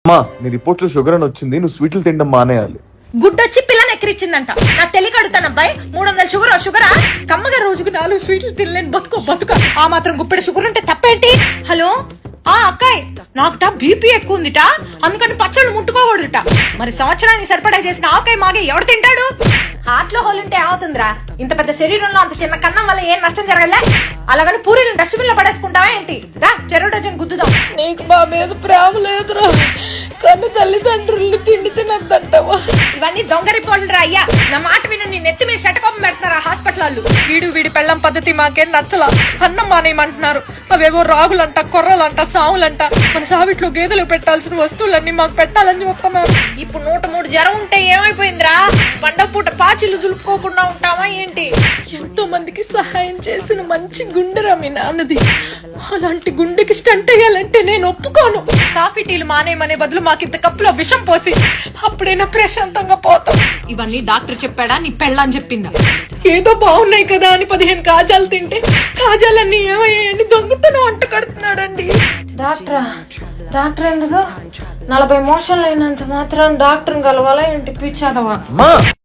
అమ్మా నీ రిపోర్ట్ లో షుగర్ అని వచ్చింది, నువ్వు స్వీట్లు తినడం మానేయాలి. గుడ్డొచ్చి పిల్లని ఎక్కిరిచ్చిందంట. నాకు తెలియకడుతాను అబ్బాయి, 300 షుగరా? కమ్మగా రోజుకు 4 స్వీట్లు తినలేని బతుక ఆ మాత్రం గుప్పెడ షుగర్ ఉంటే తప్పేంటి? హలో అక్కాయ్, నాకు బీపీ ఎక్కువ ఉందిట, అందుకని పచ్చళ్ళు ముట్టుకోకూడదుట. మరి సంవత్సరానికి సరిపడా చేసిన ఆకాయ మాగే ఎవడు తింటాడు? హార్ట్ లో హోల్ ఉంటే ఏమవుతుందిరా? ఇంత పెద్ద శరీరంలో అంత చిన్న కన్నం వల్ల ఏం నష్టం జరగలే? అలాగని పూరీలను డస్ట్బిన్ లో పడేసుకుంటావా ఏంటి? రా చెరువు డజన్ గుద్దుదాం. నీకు మా మీద ప్రేమ లేదురా, కానీ తల్లిదండ్రుల్ని తిండి తినద్దంటావా? ఇవన్నీ దొంగ రిపోర్టులు రా అయ్యా. నా మాట విను, నీ నెత్తి మీద షటకోపం పెడుతున్నారా హాస్పిటల్ వాళ్ళు. వీడి పెళ్ళం పద్ధతి మాకేం నచ్చలా, అన్నం మానేయమంటున్నారు. అవేవో రాగులంట, కొర్రలంట, సావులంట, మన సావిట్లో గేదెలు పెట్టాల్సిన వస్తువులన్నీ మాకు పెట్టాలని చెప్తున్నారు. ఇప్పుడు 103 జ్వరం ఉంటే ఏమైపోయిందిరా? పండగ పూట పాచిలు దులుపుకోకుండా ఉంటావా ఏంటి? ఎంతో మందికి సహాయం చేసిన మంచి గుండెరా మీ నాన్నది. అలాంటి గుండెకి స్టంట్ అయ్యాలంటే నేను ఒప్పుకోను. కాఫీ టీలు మానేయమనే బదులు మాకింత కప్పులో విషం పోసి అప్పుడైనా ప్రశాంతంగా పోతాం. ఇవన్నీ డాక్టర్ చెప్పాడా, నీ పెళ్ళని చెప్పిందా? ఏదో బాగున్నాయి కదా అని 15 కాజాలు తింటే కాజాలన్నీ ఏమయ్యాయని దొంగతనం అంట కడుతున్నాడండి. డాక్టర్ ఎందుకు? 40 మోషన్లు అయినంత మాత్రం డాక్టర్ని కలవాలా ఏంటి? పిచ్చాదవా?